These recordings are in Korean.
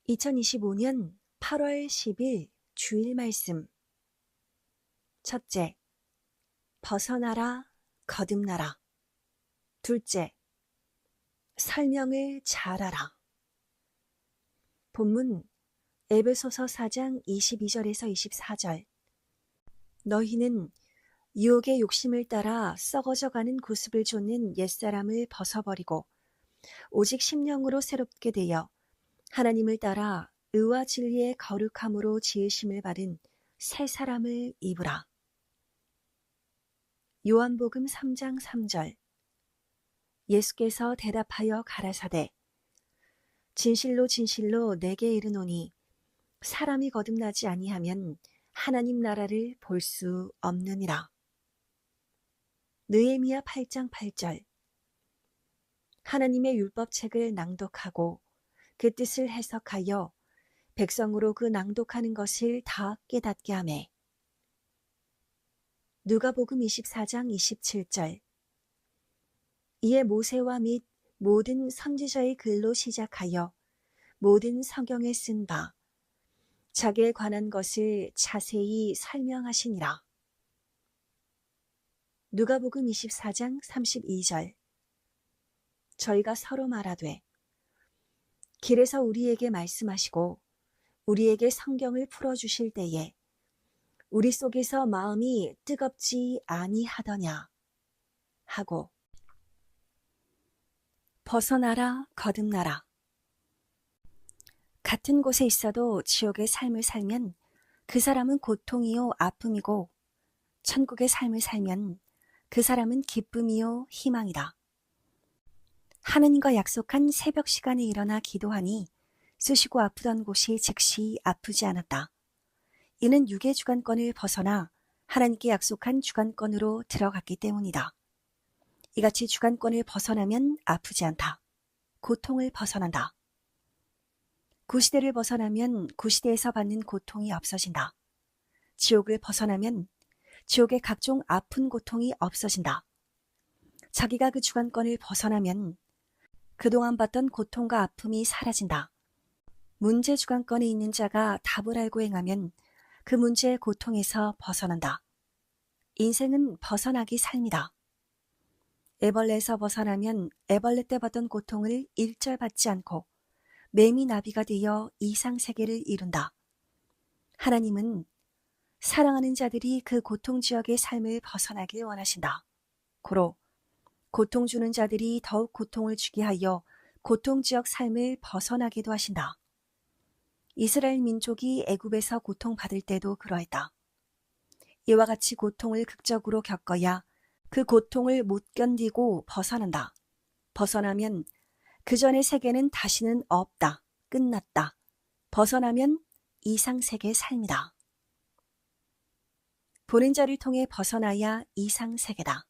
2025년 8월 10일 주일 말씀. 첫째, 벗어나라, 거듭나라. 둘째, 설명을 잘하라. 본문 에베소서 4장 22절에서 24절. 너희는 유혹의 욕심을 따라 썩어져가는 구습을 좇는 옛사람을 벗어버리고 오직 심령으로 새롭게 되어 하나님을 따라 의와 진리의 거룩함으로 지으심을 받은 새 사람을 입으라. 요한복음 3장 3절. 예수께서 대답하여 가라사대 진실로 진실로 내게 이르노니 사람이 거듭나지 아니하면 하나님 나라를 볼 수 없느니라. 느헤미야 8장 8절. 하나님의 율법책을 낭독하고 그 뜻을 해석하여 백성으로 그 낭독하는 것을 다 깨닫게 하매. 누가복음 24장 27절. 이에 모세와 및 모든 선지자의 글로 시작하여 모든 성경에 쓴 바 자기에 관한 것을 자세히 설명하시니라. 누가복음 24장 32절. 저희가 서로 말하되 길에서 우리에게 말씀하시고 우리에게 성경을 풀어주실 때에 우리 속에서 마음이 뜨겁지 아니하더냐 하고. 벗어나라, 거듭나라. 같은 곳에 있어도 지옥의 삶을 살면 그 사람은 고통이요 아픔이고 천국의 삶을 살면 그 사람은 기쁨이요 희망이다. 하느님과 약속한 새벽 시간에 일어나 기도하니 쑤시고 아프던 곳이 즉시 아프지 않았다. 이는 육의 주관권을 벗어나 하나님께 약속한 주관권으로 들어갔기 때문이다. 이같이 주관권을 벗어나면 아프지 않다. 고통을 벗어난다. 구시대를 벗어나면 구시대에서 받는 고통이 없어진다. 지옥을 벗어나면 지옥의 각종 아픈 고통이 없어진다. 자기가 그 주관권을 벗어나면 그동안 받던 고통과 아픔이 사라진다. 문제 주관권에 있는 자가 답을 알고 행하면 그 문제의 고통에서 벗어난다. 인생은 벗어나기 삶이다. 애벌레에서 벗어나면 애벌레 때 받던 고통을 일절 받지 않고 매미 나비가 되어 이상세계를 이룬다. 하나님은 사랑하는 자들이 그 고통 지역의 삶을 벗어나길 원하신다. 고로 고통 주는 자들이 더욱 고통을 주게 하여 고통 지역 삶을 벗어나기도 하신다. 이스라엘 민족이 애굽에서 고통받을 때도 그러했다. 이와 같이 고통을 극적으로 겪어야 그 고통을 못 견디고 벗어난다. 벗어나면 그 전의 세계는 다시는 없다. 끝났다. 벗어나면 이상세계의 삶이다. 보낸 자를 통해 벗어나야 이상세계다.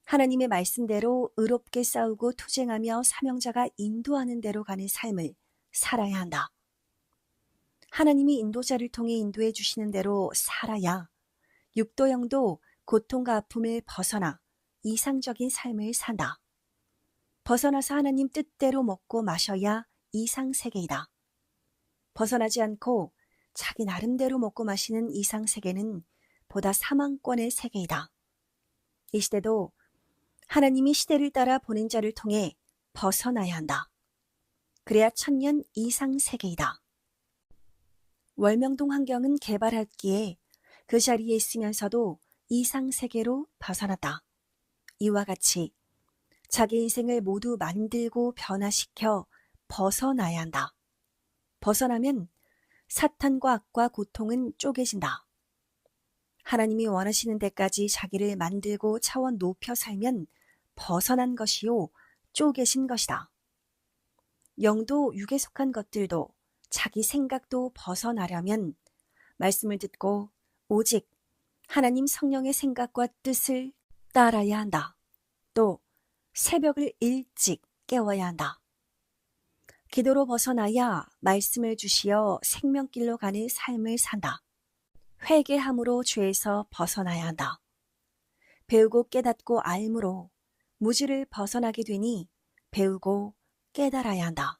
하나님의 말씀대로 의롭게 싸우고 투쟁하며 사명자가 인도하는 대로 가는 삶을 살아야 한다. 하나님이 인도자를 통해 인도해 주시는 대로 살아야 육도 영도 고통과 아픔을 벗어나 이상적인 삶을 산다. 벗어나서 하나님 뜻대로 먹고 마셔야 이상세계이다. 벗어나지 않고 자기 나름대로 먹고 마시는 이상세계는 보다 사망권의 세계이다. 이 시대도 하나님이 시대를 따라 보낸 자를 통해 벗어나야 한다. 그래야 천년 이상 세계이다. 월명동 환경은 개발했기에 그 자리에 있으면서도 이상 세계로 벗어났다. 이와 같이 자기 인생을 모두 만들고 변화시켜 벗어나야 한다. 벗어나면 사탄과 악과 고통은 쪼개진다. 하나님이 원하시는 데까지 자기를 만들고 차원 높여 살면 벗어난 것이요 쪼개진 것이다. 영도 육에 속한 것들도 자기 생각도 벗어나려면 말씀을 듣고 오직 하나님 성령의 생각과 뜻을 따라야 한다. 또 새벽을 일찍 깨워야 한다. 기도로 벗어나야 말씀을 주시어 생명길로 가는 삶을 산다. 회개함으로 죄에서 벗어나야 한다. 배우고 깨닫고 알므로 무지를 벗어나게 되니 배우고 깨달아야 한다.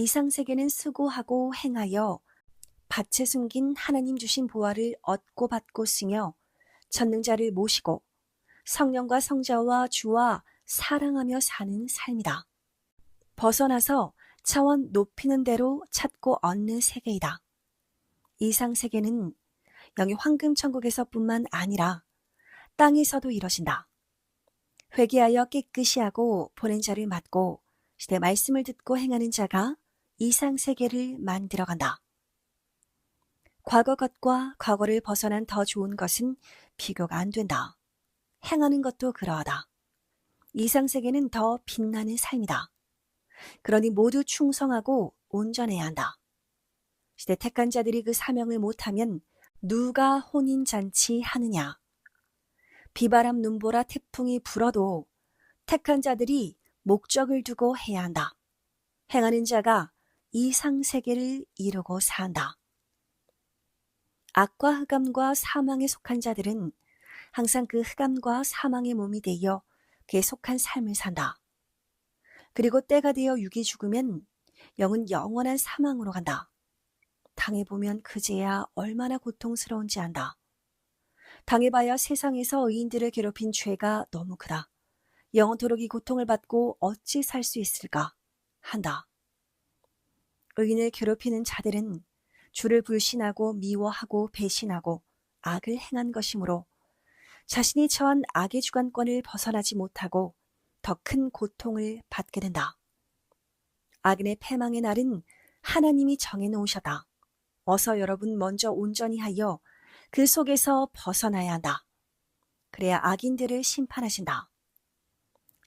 이상세계는 수고하고 행하여 밭에 숨긴 하나님 주신 보화를 얻고 받고 쓰며 전능자를 모시고 성령과 성자와 주와 사랑하며 사는 삶이다. 벗어나서 차원 높이는 대로 찾고 얻는 세계이다. 이상세계는 영의 황금천국에서뿐만 아니라 땅에서도 이뤄진다. 회개하여 깨끗이 하고 보낸 자를 맡고 시대 말씀을 듣고 행하는 자가 이상세계를 만들어간다. 과거 것과 과거를 벗어난 더 좋은 것은 비교가 안 된다. 행하는 것도 그러하다. 이상세계는 더 빛나는 삶이다. 그러니 모두 충성하고 온전해야 한다. 시대 택한 자들이 그 사명을 못하면 누가 혼인잔치 하느냐. 비바람 눈보라 태풍이 불어도 택한 자들이 목적을 두고 해야 한다. 행하는 자가 이상세계를 이루고 산다. 악과 흑암과 사망에 속한 자들은 항상 그 흑암과 사망의 몸이 되어 그에 속한 삶을 산다. 그리고 때가 되어 육이 죽으면 영은 영원한 사망으로 간다. 당해보면 그제야 얼마나 고통스러운지 안다. 당해봐야 세상에서 의인들을 괴롭힌 죄가 너무 크다. 영원토록 이 고통을 받고 어찌 살 수 있을까 한다. 의인을 괴롭히는 자들은 주를 불신하고 미워하고 배신하고 악을 행한 것이므로 자신이 처한 악의 주관권을 벗어나지 못하고 더 큰 고통을 받게 된다. 악인의 패망의 날은 하나님이 정해놓으셨다. 어서 여러분 먼저 온전히 하여 그 속에서 벗어나야 한다. 그래야 악인들을 심판하신다.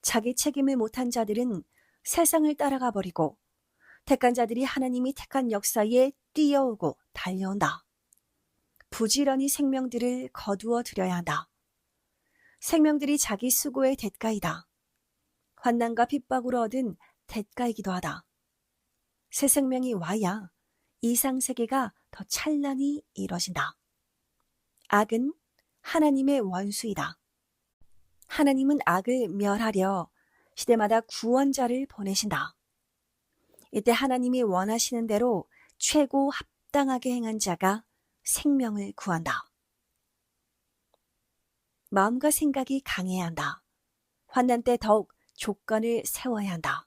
자기 책임을 못한 자들은 세상을 따라가 버리고 택한 자들이 하나님이 택한 역사에 뛰어오고 달려온다. 부지런히 생명들을 거두어 드려야 한다. 생명들이 자기 수고의 대가이다. 환난과 핍박으로 얻은 대가이기도 하다. 새 생명이 와야 이상세계가 더 찬란히 이뤄진다. 악은 하나님의 원수이다. 하나님은 악을 멸하려 시대마다 구원자를 보내신다. 이때 하나님이 원하시는 대로 최고 합당하게 행한 자가 생명을 구한다. 마음과 생각이 강해야 한다. 환난 때 더욱 조건을 세워야 한다.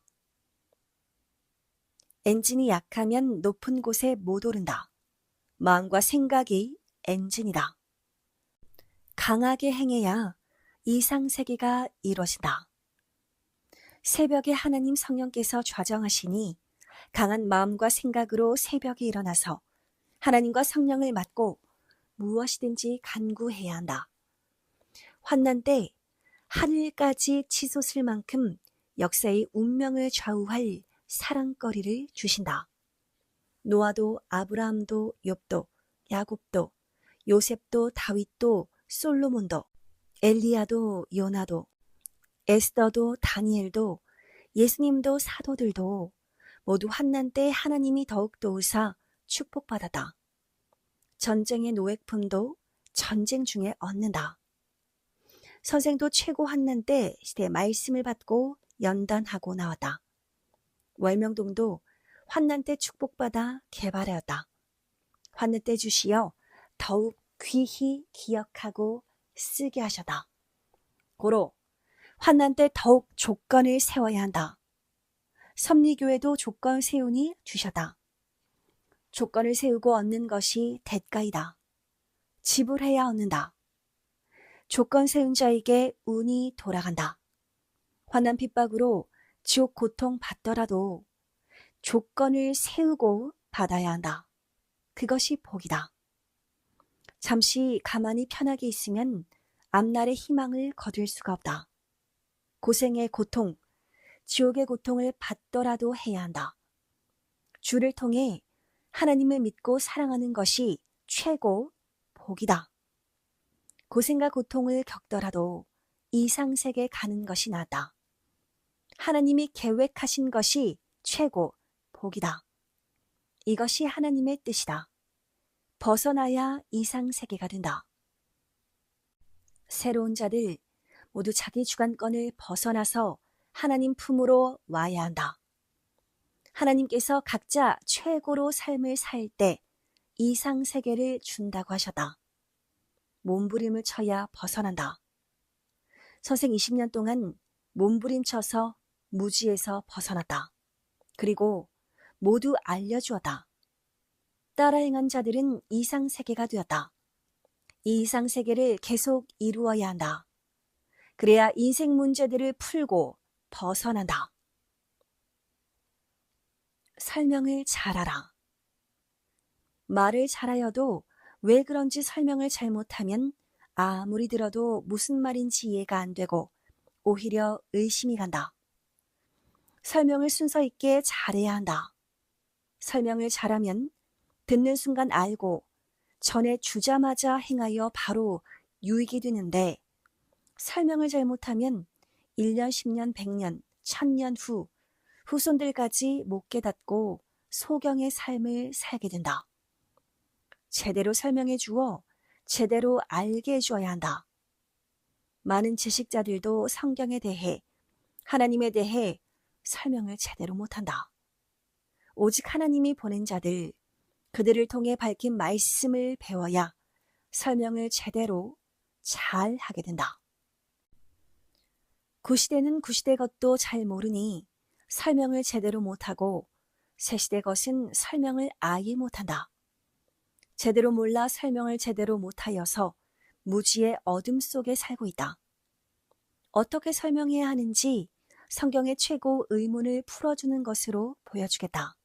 엔진이 약하면 높은 곳에 못 오른다. 마음과 생각이 엔진이다. 강하게 행해야 이상세계가 이루어진다. 새벽에 하나님 성령께서 좌정하시니 강한 마음과 생각으로 새벽에 일어나서 하나님과 성령을 맡고 무엇이든지 간구해야 한다. 환난 때 하늘까지 치솟을 만큼 역사의 운명을 좌우할 사랑거리를 주신다. 노아도 아브라함도 욥도 야곱도 요셉도 다윗도 솔로몬도 엘리야도 요나도 에스더도 다니엘도 예수님도 사도들도 모두 환난 때 하나님이 더욱 도우사 축복받았다. 전쟁의 노획품도 전쟁 중에 얻는다. 선생도 최고 환난 때 시대 말씀을 받고 연단하고 나왔다. 월명동도 환난 때 축복받아 개발하였다. 환난 때 주시어 더욱 귀히 기억하고 쓰게 하셨다. 고로 환난 때 더욱 조건을 세워야 한다. 섭리교회도 조건 세우니 주셨다. 조건을 세우고 얻는 것이 대가이다. 지불해야 얻는다. 조건 세운 자에게 운이 돌아간다. 환난 핍박으로 지옥 고통 받더라도 조건을 세우고 받아야 한다. 그것이 복이다. 잠시 가만히 편하게 있으면 앞날의 희망을 거둘 수가 없다. 고생의 고통, 지옥의 고통을 받더라도 해야 한다. 주를 통해 하나님을 믿고 사랑하는 것이 최고 복이다. 고생과 고통을 겪더라도 이상세계 가는 것이 낫다. 하나님이 계획하신 것이 최고 복이다. 이것이 하나님의 뜻이다. 벗어나야 이상세계가 된다. 새로운 자들 모두 자기 주관권을 벗어나서 하나님 품으로 와야 한다. 하나님께서 각자 최고로 삶을 살 때 이상 세계를 준다고 하셨다. 몸부림을 쳐야 벗어난다. 선생 20년 동안 몸부림쳐서 무지에서 벗어났다. 그리고 모두 알려주었다. 따라 행한 자들은 이상 세계가 되었다. 이 이상 세계를 계속 이루어야 한다. 그래야 인생 문제들을 풀고 벗어난다. 설명을 잘하라. 말을 잘하여도 왜 그런지 설명을 잘못하면 아무리 들어도 무슨 말인지 이해가 안 되고 오히려 의심이 간다. 설명을 순서 있게 잘해야 한다. 설명을 잘하면 듣는 순간 알고 전에 주자마자 행하여 바로 유익이 되는데 설명을 잘못하면 1년, 10년, 100년, 1000년 후 후손들까지 못 깨닫고 소경의 삶을 살게 된다. 제대로 설명해 주어 제대로 알게 해주어야 한다. 많은 지식자들도 성경에 대해 하나님에 대해 설명을 제대로 못한다. 오직 하나님이 보낸 자들, 그들을 통해 밝힌 말씀을 배워야 설명을 제대로 잘 하게 된다. 구시대는 구시대 것도 잘 모르니 설명을 제대로 못하고 새시대 것은 설명을 아예 못한다. 제대로 몰라 설명을 제대로 못하여서 무지의 어둠 속에 살고 있다. 어떻게 설명해야 하는지 성경의 최고 의문을 풀어주는 것으로 보여주겠다.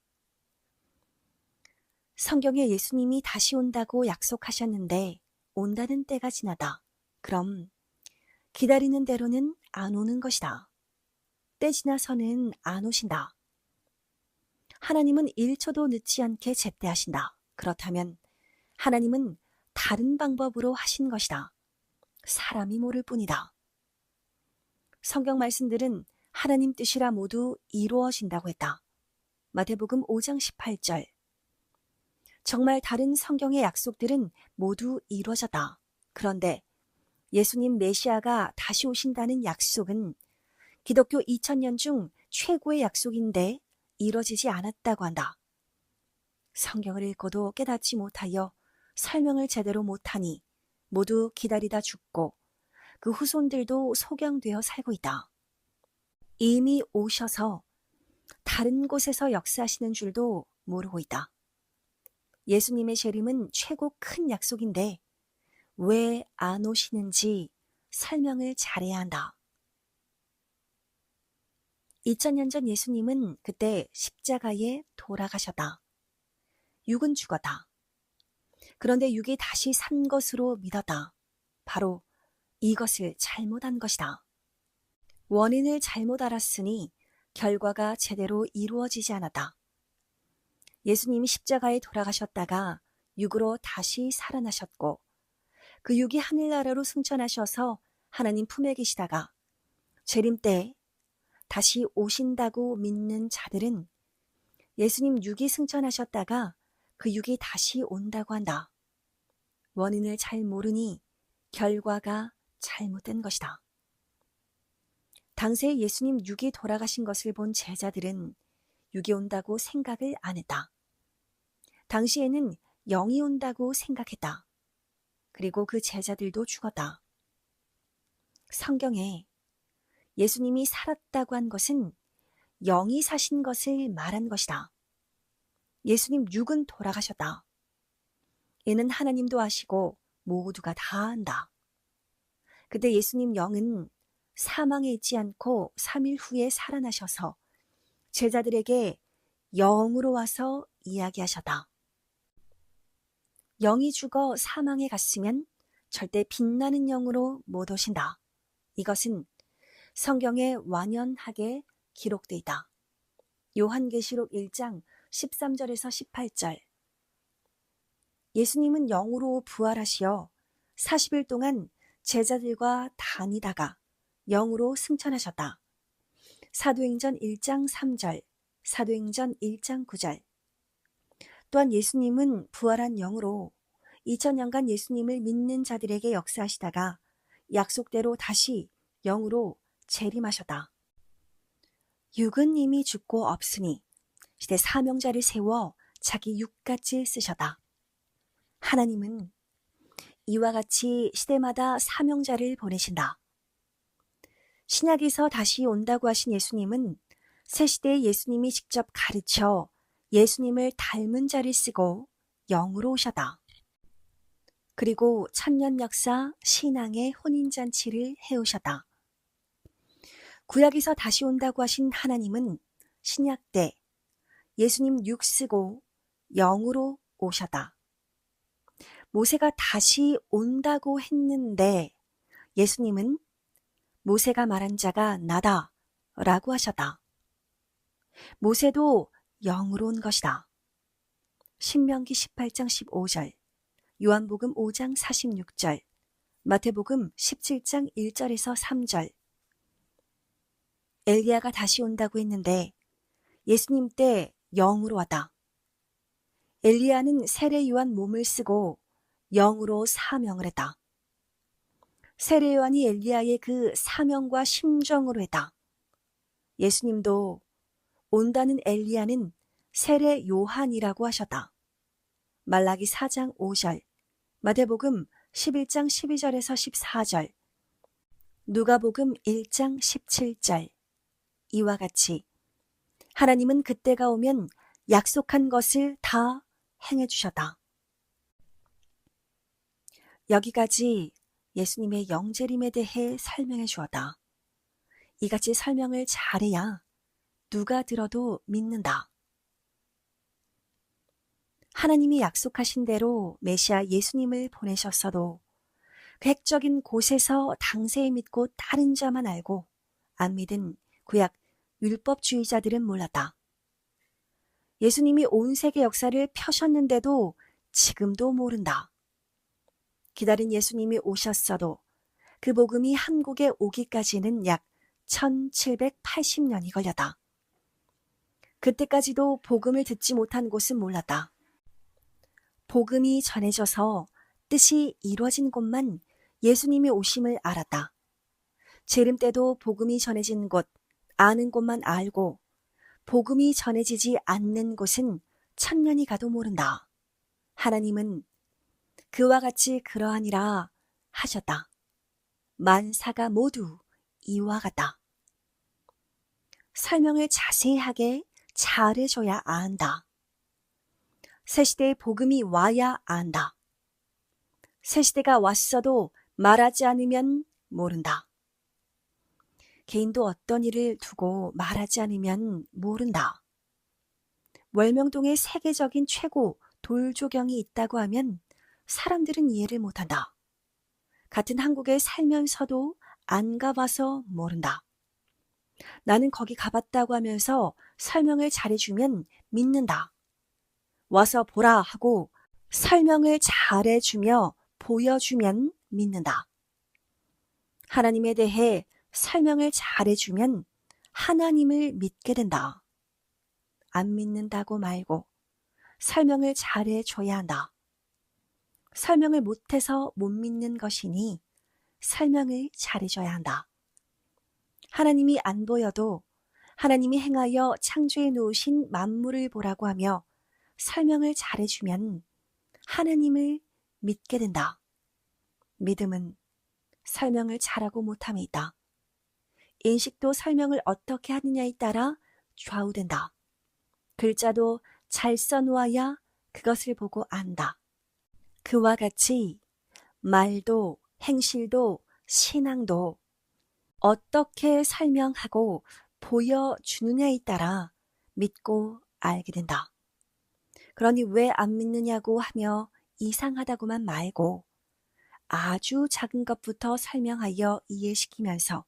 성경에 예수님이 다시 온다고 약속하셨는데 온다는 때가 지나다. 그럼 기다리는 대로는 안 오는 것이다. 때 지나서는 안 오신다. 하나님은 1초도 늦지 않게 제때하신다. 그렇다면 하나님은 다른 방법으로 하신 것이다. 사람이 모를 뿐이다. 성경 말씀들은 하나님 뜻이라 모두 이루어진다고 했다. 마태복음 5장 18절. 정말 다른 성경의 약속들은 모두 이루어졌다. 그런데 예수님 메시아가 다시 오신다는 약속은 기독교 2000년 중 최고의 약속인데 이루어지지 않았다고 한다. 성경을 읽고도 깨닫지 못하여 설명을 제대로 못하니 모두 기다리다 죽고 그 후손들도 소경되어 살고 있다. 이미 오셔서 다른 곳에서 역사하시는 줄도 모르고 있다. 예수님의 재림은 최고 큰 약속인데 왜 안 오시는지 설명을 잘해야 한다. 2000년 전 예수님은 그때 십자가에 돌아가셨다. 육은 죽었다. 그런데 육이 다시 산 것으로 믿었다. 바로 이것을 잘못한 것이다. 원인을 잘못 알았으니 결과가 제대로 이루어지지 않았다. 예수님이 십자가에 돌아가셨다가 육으로 다시 살아나셨고 그 육이 하늘나라로 승천하셔서 하나님 품에 계시다가 재림 때 다시 오신다고 믿는 자들은 예수님 육이 승천하셨다가 그 육이 다시 온다고 한다. 원인을 잘 모르니 결과가 잘못된 것이다. 당시에 예수님 육이 돌아가신 것을 본 제자들은 육이 온다고 생각을 안 했다. 당시에는 영이 온다고 생각했다. 그리고 그 제자들도 죽었다. 성경에 예수님이 살았다고 한 것은 영이 사신 것을 말한 것이다. 예수님 육은 돌아가셨다. 이는 하나님도 아시고 모두가 다 안다. 그때 예수님 영은 사망에 있지 않고 3일 후에 살아나셔서 제자들에게 영으로 와서 이야기하셨다. 영이 죽어 사망에 갔으면 절대 빛나는 영으로 못 오신다. 이것은 성경에 완연하게 기록되어 있다. 요한계시록 1장 13절에서 18절. 예수님은 영으로 부활하시어 40일 동안 제자들과 다니다가 영으로 승천하셨다. 사도행전 1장 3절, 사도행전 1장 9절. 또한 예수님은 부활한 영으로 2000년간 예수님을 믿는 자들에게 역사하시다가 약속대로 다시 영으로 재림하셨다. 육은 이미 죽고 없으니 시대 사명자를 세워 자기 육같이 쓰셨다. 하나님은 이와 같이 시대마다 사명자를 보내신다. 신약에서 다시 온다고 하신 예수님은 새 시대에 예수님이 직접 가르쳐 예수님을 닮은 자를 쓰고 영으로 오셨다. 그리고 천년 역사 신앙의 혼인잔치를 해오셨다. 구약에서 다시 온다고 하신 하나님은 신약 때 예수님 육 쓰고 영으로 오셨다. 모세가 다시 온다고 했는데 예수님은 모세가 말한 자가 나다 라고 하셨다. 모세도 영으로 온 것이다. 신명기 18장 15절, 요한복음 5장 46절, 마태복음 17장 1절에서 3절. 엘리야가 다시 온다고 했는데 예수님 때 영으로 왔다. 엘리야는 세례요한 몸을 쓰고 영으로 사명을 했다. 세례요한이 엘리야의 그 사명과 심정으로 했다. 예수님도 온다는 엘리야는 세례요한이라고 하셨다. 말라기 4장 5절, 마태복음 11장 12절에서 14절, 누가복음 1장 17절. 이와 같이 하나님은 그때가 오면 약속한 것을 다 행해 주셨다. 여기까지 예수님의 영재림에 대해 설명해 주었다. 이같이 설명을 잘해야 누가 들어도 믿는다. 하나님이 약속하신 대로 메시아 예수님을 보내셨어도 객적인 곳에서 당세에 믿고 다른 자만 알고 안 믿은 구약 율법주의자들은 몰랐다. 예수님이 온 세계 역사를 펴셨는데도 지금도 모른다. 기다린 예수님이 오셨어도 그 복음이 한국에 오기까지는 약 1780년이 걸렸다. 그때까지도 복음을 듣지 못한 곳은 몰랐다. 복음이 전해져서 뜻이 이루어진 곳만 예수님이 오심을 알았다. 재림 때도 복음이 전해진 곳, 아는 곳만 알고 복음이 전해지지 않는 곳은 천년이 가도 모른다. 하나님은 그와 같이 그러하니라 하셨다. 만사가 모두 이와 같다. 설명을 자세하게 잘해줘야 안다. 새시대의 복음이 와야 안다. 새시대가 왔어도 말하지 않으면 모른다. 개인도 어떤 일을 두고 말하지 않으면 모른다. 월명동에 세계적인 최고 돌조경이 있다고 하면 사람들은 이해를 못한다. 같은 한국에 살면서도 안 가봐서 모른다. 나는 거기 가봤다고 하면서 설명을 잘해주면 믿는다. 와서 보라 하고 설명을 잘해주며 보여주면 믿는다. 하나님에 대해 설명을 잘해주면 하나님을 믿게 된다. 안 믿는다고 말고 설명을 잘해줘야 한다. 설명을 못해서 못 믿는 것이니 설명을 잘해줘야 한다. 하나님이 안 보여도 하나님이 행하여 창조해 놓으신 만물을 보라고 하며 설명을 잘해주면 하나님을 믿게 된다. 믿음은 설명을 잘하고 못함에 있다. 인식도 설명을 어떻게 하느냐에 따라 좌우된다. 글자도 잘 써놓아야 그것을 보고 안다. 그와 같이 말도 행실도 신앙도 어떻게 설명하고 보여주느냐에 따라 믿고 알게 된다. 그러니 왜 안 믿느냐고 하며 이상하다고만 말고 아주 작은 것부터 설명하여 이해시키면서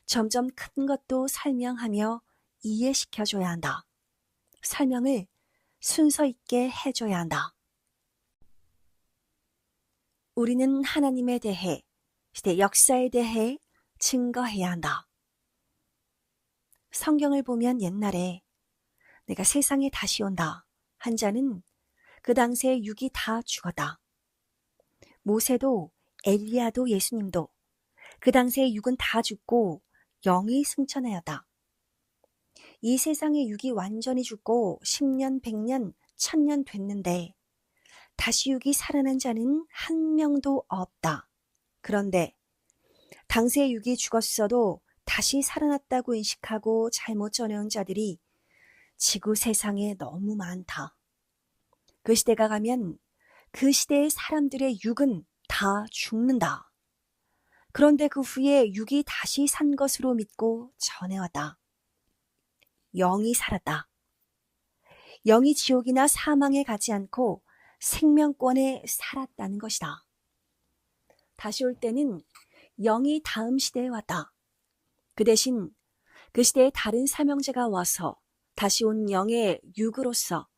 점점 큰 것도 설명하며 이해시켜줘야 한다. 설명을 순서 있게 해줘야 한다. 우리는 하나님에 대해, 시대 역사에 대해 증거해야 한다. 성경을 보면 옛날에 내가 세상에 다시 온다 한 자는 그 당시에 육이 다 죽었다. 모세도 엘리야도 예수님도 그 당시에 육은 다 죽고 영이 승천하였다. 이 세상의 육이 완전히 죽고 10년, 100년, 1000년 됐는데 다시 육이 살아난 자는 한 명도 없다. 그런데 당시의 육이 죽었어도 다시 살아났다고 인식하고 잘못 전해온 자들이 지구 세상에 너무 많다. 그 시대가 가면 그 시대의 사람들의 육은 다 죽는다. 그런데 그 후에 육이 다시 산 것으로 믿고 전해왔다. 영이 살았다. 영이 지옥이나 사망에 가지 않고 생명권에 살았다는 것이다. 다시 올 때는 영이 다음 시대에 왔다. 그 대신 그 시대에 다른 사명자가 와서 다시 온 영의 육으로서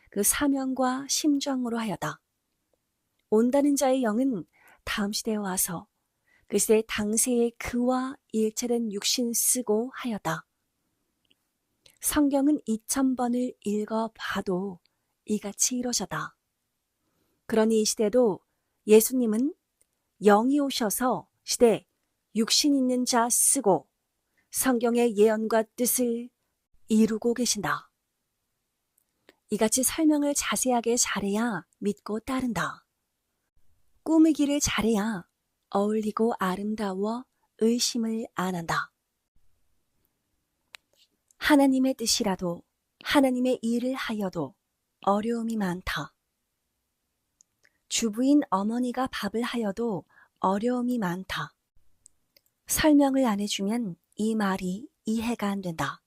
그 사명과 심정으로 하여다. 온다는 자의 영은 다음 시대에 와서 그 시대 당시의 그와 일체된 육신 쓰고 하여다. 성경은 2000번을 읽어봐도 이같이 이루어졌다. 그러니 이 시대도 예수님은 영이 오셔서 시대 육신 있는 자 쓰고 성경의 예언과 뜻을 이루고 계신다. 이같이 설명을 자세하게 잘해야 믿고 따른다. 꾸미기를 잘해야 어울리고 아름다워 의심을 안 한다. 하나님의 뜻이라도 하나님의 일을 하여도 어려움이 많다. 주부인 어머니가 밥을 하여도 어려움이 많다. 설명을 안 해주면 이 말이 이해가 안 된다.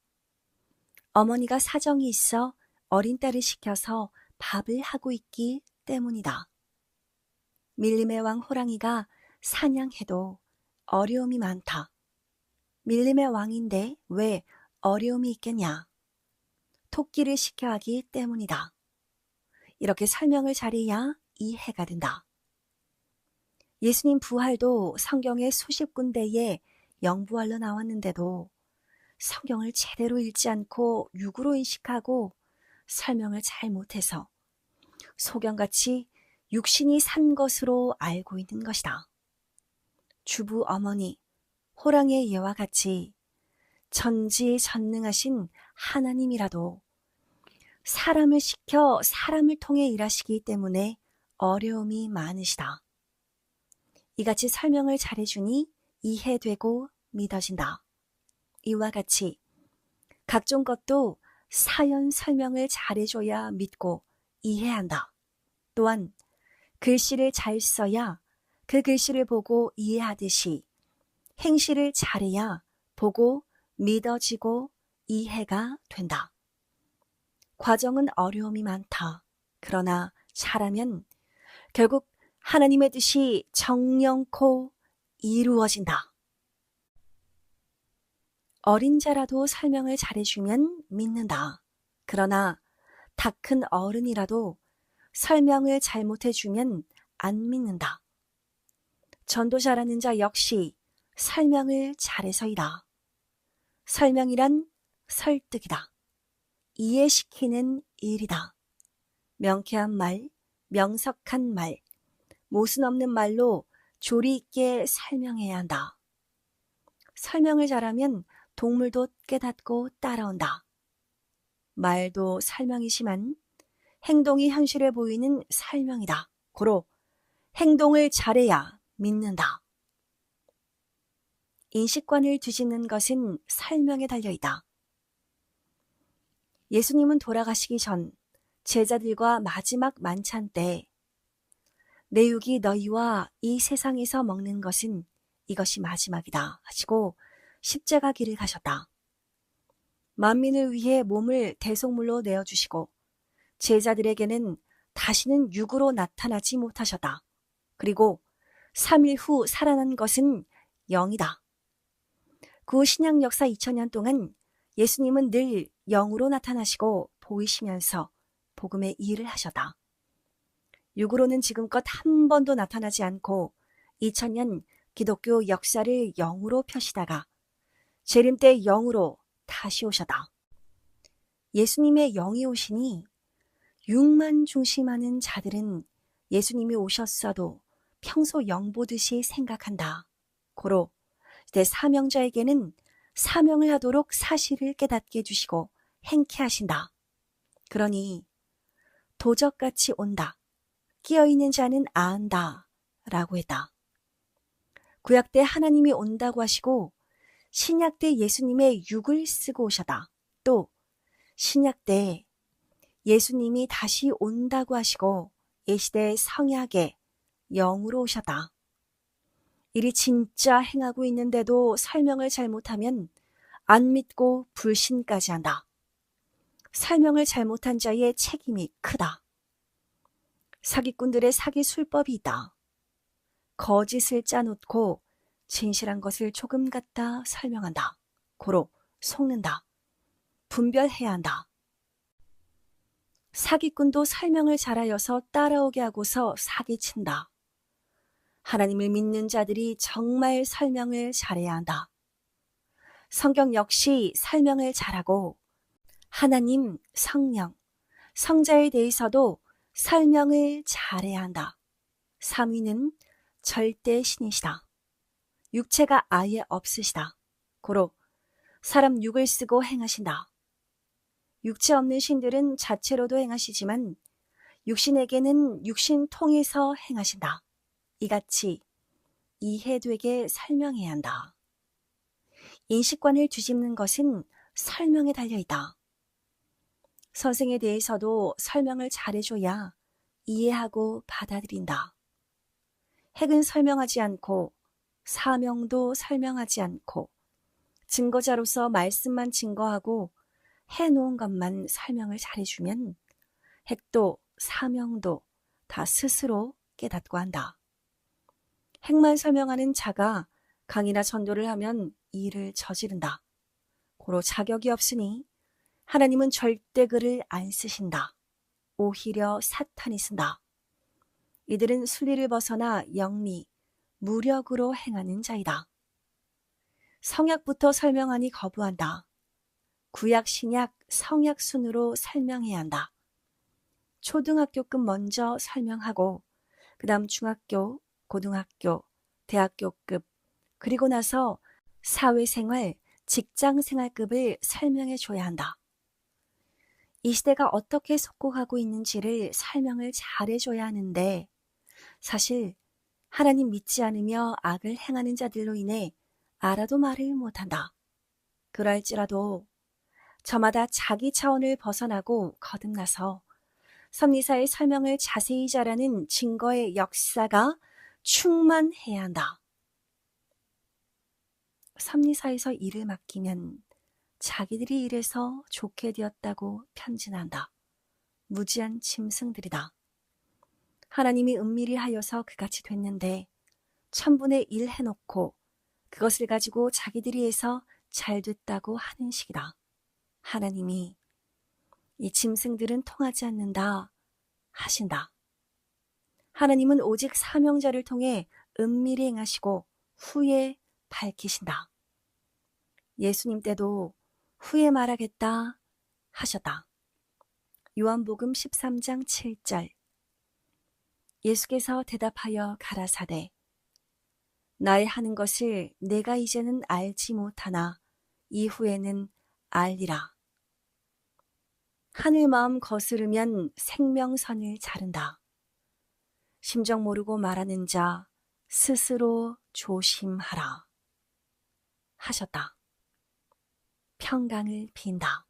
어머니가 사정이 있어 어린 딸을 시켜서 밥을 하고 있기 때문이다. 밀림의 왕 호랑이가 사냥해도 어려움이 많다. 밀림의 왕인데 왜 어려움이 있겠냐? 토끼를 시켜 하기 때문이다. 이렇게 설명을 잘해야 이해가 된다. 예수님 부활도 성경의 수십 군데에 영부활로 나왔는데도 성경을 제대로 읽지 않고 육으로 인식하고 설명을 잘 못해서 소경같이 육신이 산 것으로 알고 있는 것이다. 주부 어머니, 호랑이의 예와 같이 전지전능하신 하나님이라도 사람을 시켜 사람을 통해 일하시기 때문에 어려움이 많으시다. 이같이 설명을 잘해주니 이해되고 믿어진다. 이와 같이 각종 것도 사연 설명을 잘해줘야 믿고 이해한다. 또한 글씨를 잘 써야 그 글씨를 보고 이해하듯이 행실을 잘해야 보고 믿어지고 이해가 된다. 과정은 어려움이 많다. 그러나 잘하면 결국 하나님의 뜻이 정령코 이루어진다. 어린 자라도 설명을 잘해주면 믿는다. 그러나 다 큰 어른이라도 설명을 잘못해주면 안 믿는다. 전도 잘하는 자 역시 설명을 잘해서이다. 설명이란 설득이다. 이해시키는 일이다. 명쾌한 말, 명석한 말, 모순 없는 말로 조리 있게 설명해야 한다. 설명을 잘하면 동물도 깨닫고 따라온다. 말도 설명이지만 행동이 현실에 보이는 설명이다. 고로 행동을 잘해야 믿는다. 인식관을 뒤집는 것은 설명에 달려있다. 예수님은 돌아가시기 전 제자들과 마지막 만찬 때 내 육이 너희와 이 세상에서 먹는 것은 이것이 마지막이다 하시고 십자가 길을 가셨다. 만민을 위해 몸을 대속물로 내어주시고 제자들에게는 다시는 육으로 나타나지 못하셨다. 그리고 3일 후 살아난 것은 영이다. 그 신약 역사 2000년 동안 예수님은 늘 영으로 나타나시고 보이시면서 복음의 일을 하셨다. 육으로는 지금껏 한 번도 나타나지 않고 2000년 기독교 역사를 영으로 펴시다가 재림 때 영으로 다시 오셨다. 예수님의 영이 오시니 육만 중심하는 자들은 예수님이 오셨어도 평소 영 보듯이 생각한다. 고로 내 사명자에게는 사명을 하도록 사실을 깨닫게 해주시고 행케 하신다. 그러니 도적같이 온다. 끼어있는 자는 아한다. 라고 했다. 구약 때 하나님이 온다고 하시고 신약 때 예수님의 육을 쓰고 오셨다. 또 신약 때 예수님이 다시 온다고 하시고 예시대 성약의 영으로 오셨다. 이리 진짜 행하고 있는데도 설명을 잘못하면 안 믿고 불신까지 한다. 설명을 잘못한 자의 책임이 크다. 사기꾼들의 사기 술법이 있다. 거짓을 짜놓고 진실한 것을 조금 갖다 설명한다. 고로 속는다. 분별해야 한다. 사기꾼도 설명을 잘하여서 따라오게 하고서 사기친다. 하나님을 믿는 자들이 정말 설명을 잘해야 한다. 성경 역시 설명을 잘하고 하나님, 성령, 성자에 대해서도 설명을 잘해야 한다. 삼위는 절대 신이시다. 육체가 아예 없으시다. 고로 사람 육을 쓰고 행하신다. 육체 없는 신들은 자체로도 행하시지만 육신에게는 육신 통해서 행하신다. 이같이 이해되게 설명해야 한다. 인식관을 뒤집는 것은 설명에 달려있다. 선생에 대해서도 설명을 잘해줘야 이해하고 받아들인다. 핵은 설명하지 않고 사명도 설명하지 않고 증거자로서 말씀만 증거하고 해놓은 것만 설명을 잘해주면 핵도 사명도 다 스스로 깨닫고 한다. 핵만 설명하는 자가 강의나 전도를 하면 일을 저지른다. 고로 자격이 없으니 하나님은 절대 글을 안 쓰신다. 오히려 사탄이 쓴다. 이들은 순리를 벗어나 영리, 무력으로 행하는 자이다. 성약부터 설명하니 거부한다. 구약, 신약, 성약 순으로 설명해야 한다. 초등학교급 먼저 설명하고 그 다음 중학교, 고등학교, 대학교급 그리고 나서 사회생활, 직장생활급을 설명해 줘야 한다. 이 시대가 어떻게 속국하고 있는지를 설명을 잘해줘야 하는데 사실 하나님 믿지 않으며 악을 행하는 자들로 인해 알아도 말을 못한다. 그럴지라도 저마다 자기 차원을 벗어나고 거듭나서 섭리사의 설명을 자세히 잘하는 증거의 역사가 충만해야 한다. 섭리사에서 일을 맡기면 자기들이 일해서 좋게 되었다고 편진한다. 무지한 짐승들이다. 하나님이 은밀히 하여서 그같이 됐는데 1000분의 1 해놓고 그것을 가지고 자기들이 해서 잘 됐다고 하는 식이다. 하나님이 이 짐승들은 통하지 않는다 하신다. 하나님은 오직 사명자를 통해 은밀히 행하시고 후에 밝히신다. 예수님 때도 후에 말하겠다 하셨다. 요한복음 13장 7절 예수께서 대답하여 가라사대 나의 하는 것을 내가 이제는 알지 못하나 이후에는 알리라. 하늘 마음 거스르면 생명선을 자른다. 심정 모르고 말하는 자 스스로 조심하라 하셨다. 평강을 빈다.